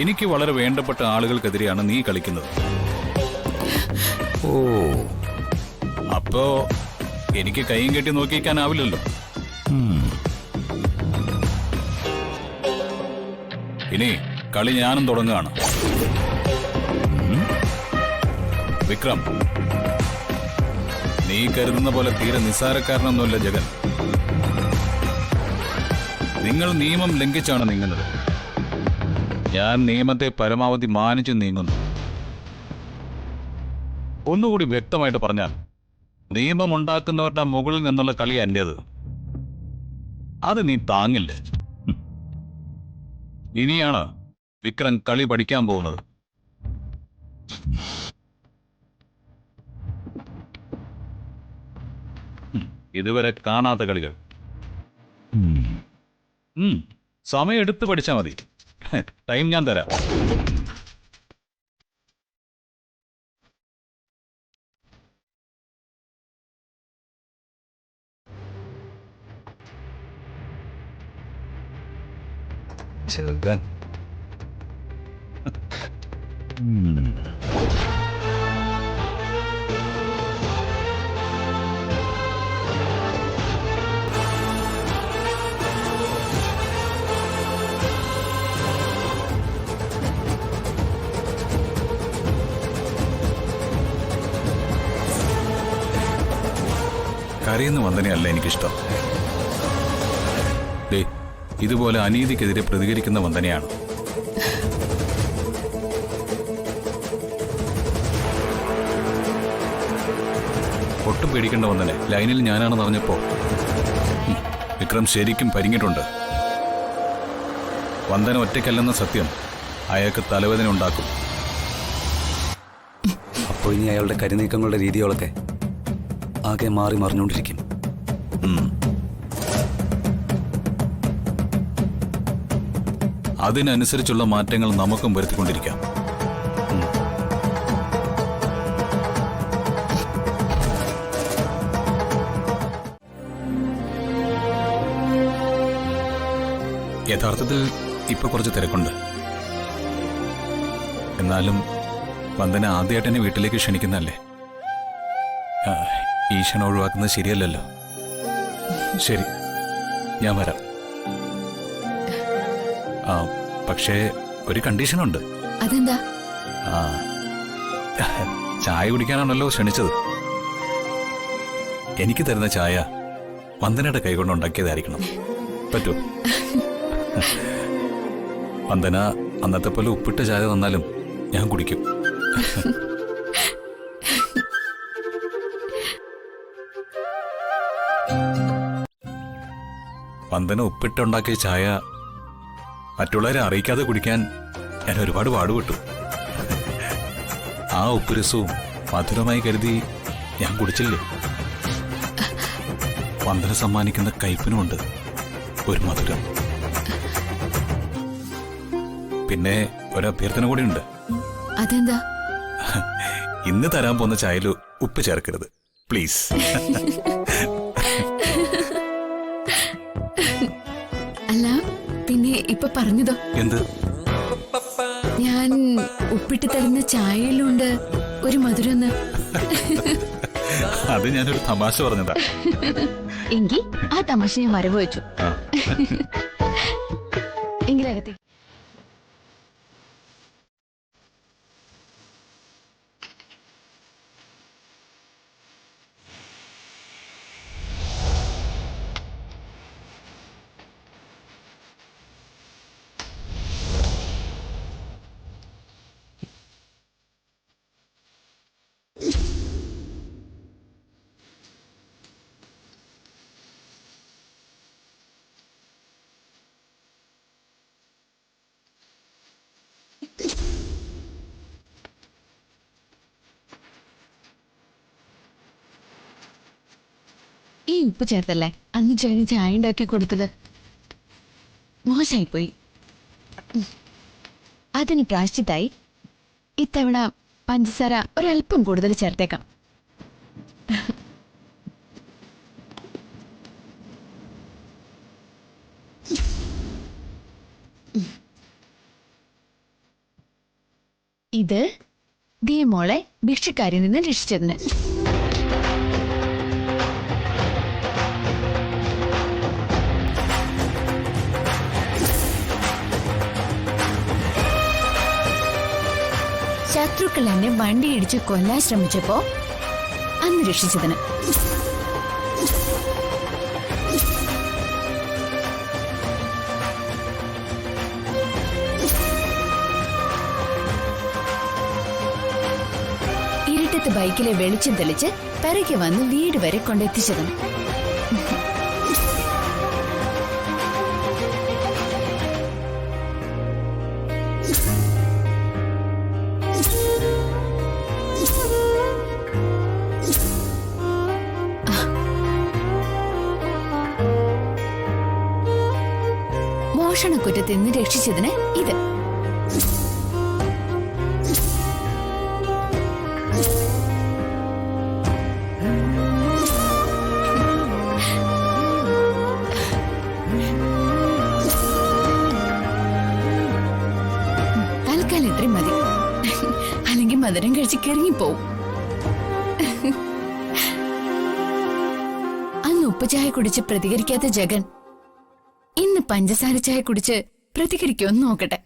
എനിക്ക് വളരെ വേണ്ടപ്പെട്ട ആളുകൾക്കെതിരെയാണ് നീ കളിക്കുന്നത്. ഓ, അപ്പോ എനിക്ക് കൈയും കെട്ടി നോക്കിക്കാനാവില്ലല്ലോ. ഇനി കളി ഞാനും തുടങ്ങുകയാണ്. വിക്രം, നീ കരുതുന്ന പോലെ തീരെ നിസ്സാരക്കാരനൊന്നുമല്ല ജഗൻ. നിങ്ങൾ നിയമം ലംഘിച്ചാണ് നീങ്ങുന്നത്. ഞാൻ നിയമത്തെ പരമാവധി മാനിച്ചു നീങ്ങുന്നു. ഒന്നുകൂടി വ്യക്തമായിട്ട് പറഞ്ഞാൽ, നിയമമുണ്ടാക്കുന്നവരുടെ മുകളിൽ നിന്നുള്ള കളി എന്റേത്. അത് നീ താങ്ങില്ല. ഇനിയാണ് വിക്രം കളി പഠിക്കാൻ പോകുന്നത്. ഇതുവരെ കാണാത്ത കളികൾ. സമയം എടുത്ത് പഠിച്ചാൽ മതി. ടൈം ഞാൻ തരാം. ജഗൻ. കരയുന്ന വന്ദനയല്ല എനിക്കിഷ്ടം. ദേ, ഇതുപോലെ അനീതിക്കെതിരെ പ്രതികരിക്കുന്ന വന്ദനയാണ്. ഒട്ടും പേടിക്കേണ്ട വന്ദനെ. ലൈനിൽ ഞാനാണെന്ന് അറിഞ്ഞപ്പോ വിക്രം ശരിക്കും പരിങ്ങിട്ടുണ്ട്. വന്ദന ഒറ്റയ്ക്കല്ലെന്ന സത്യം അയാൾക്ക് തലവേദന ഉണ്ടാക്കും. അപ്പോൾ ഇനി അയാളുടെ കരിനീക്കങ്ങളുടെ രീതികളൊക്കെ ആകെ മാറി മറിഞ്ഞുകൊണ്ടിരിക്കും. അതിനനുസരിച്ചുള്ള മാറ്റങ്ങൾ നമുക്കും വരുത്തിക്കൊണ്ടിരിക്കാം. യഥാർത്ഥത്തിൽ ഇപ്പൊ കുറച്ച് തിരക്കുണ്ട്. എന്നാലും വന്ദന ആദ്യമായിട്ട് എന്നെ വീട്ടിലേക്ക് ക്ഷണിക്കുന്നല്ലേ. ഈ ക്ഷണം ഒഴിവാക്കുന്നത് ശരിയല്ലല്ലോ. ശരി, ഞാൻ വരാം. പക്ഷേ ഒരു കണ്ടീഷനുണ്ട്. അതെന്താ? ചായ കുടിക്കാനാണല്ലോ ക്ഷണിച്ചത്. എനിക്ക് തരുന്ന ചായ വന്ദനയുടെ കൈകൊണ്ട് ഉണ്ടാക്കിയതായിരിക്കണം. പറ്റൂ? വന്ദന അന്നത്തെ പോലെ ഉപ്പിട്ട ചായ തന്നാലും ഞാൻ കുടിക്കും. വന്ദന ഉപ്പിട്ടുണ്ടാക്കിയ ചായ മറ്റുള്ളവരെ അറിയിക്കാതെ കുടിക്കാൻ ഞാൻ ഒരുപാട് പാടുപെട്ടു. ആ ഉപ്പുരസവും മധുരമായി കരുതി ഞാൻ കുടിച്ചില്ലേ. വന്ദന സമ്മാനിക്കുന്ന കയ്പിനുമുണ്ട് ഒരു മധുരം. പിന്നെ ഒരു അഭ്യർത്ഥന കൂടി ഉണ്ട്. അതെന്താ? ഇന്ന് തരാൻ പോകുന്ന ചായയിൽ ഉപ്പ് ചേർക്കരുത്, പ്ലീസ്. അല്ല, പിന്നെ ഇപ്പൊ പറഞ്ഞതോ? എന്ത്? ഞാൻ ഉപ്പിട്ട് തരുന്ന ചായയിലുണ്ട് ഒരു മധുരം. അത് ഞാനൊരു തമാശ പറഞ്ഞതാ. എങ്കിൽ ആ തമാശ ഞാൻ വരവ് വെച്ചു. എങ്കിലകത്തെ ഈ ഉപ്പ് ചേർത്തല്ലേ അന്ന് ചേട്ടൻ ചായ ഉണ്ടാക്കി കൊടുത്തത്? മോശമായിപ്പോയി. അതിന് പ്രായശ്ചിത്തായി ഇത്തവണ പഞ്ചസാര ഒരല്പം കൂടുതൽ ചേർത്തേക്കാം. ഇത് ദിയമോളെ ഭിക്ഷക്കാരിൽ നിന്ന് രക്ഷിച്ചതിന്. ശത്രുക്കൾ എന്നെ വണ്ടിയിടിച്ച് കൊല്ലാൻ ശ്രമിച്ചപ്പോ അന്ന് രക്ഷിച്ചതിന്. ഇരുട്ടത്ത് ബൈക്കിലെ വെളിച്ചം തെളിച്ച് പിറകെ വന്ന് വീട് വരെ കൊണ്ടെത്തിച്ചതിന്. മോഷണക്കുറ്റത്തിൽ നിന്ന് രക്ഷിച്ചതിന് ഇത്. തൽക്കാലം ഇത്രയും മതി, അല്ലെങ്കിൽ മധുരം കഴിച്ച് കിറങ്ങിപ്പോവും. അന്ന് ഉപ്പ് ചായ കുടിച്ച് പ്രതികരിക്കാത്ത ജഗൻ ഇന്ന് പഞ്ചസാര ചായ കുടിച്ച് പ്രതികരിക്കുമെന്ന് നോക്കട്ടെ.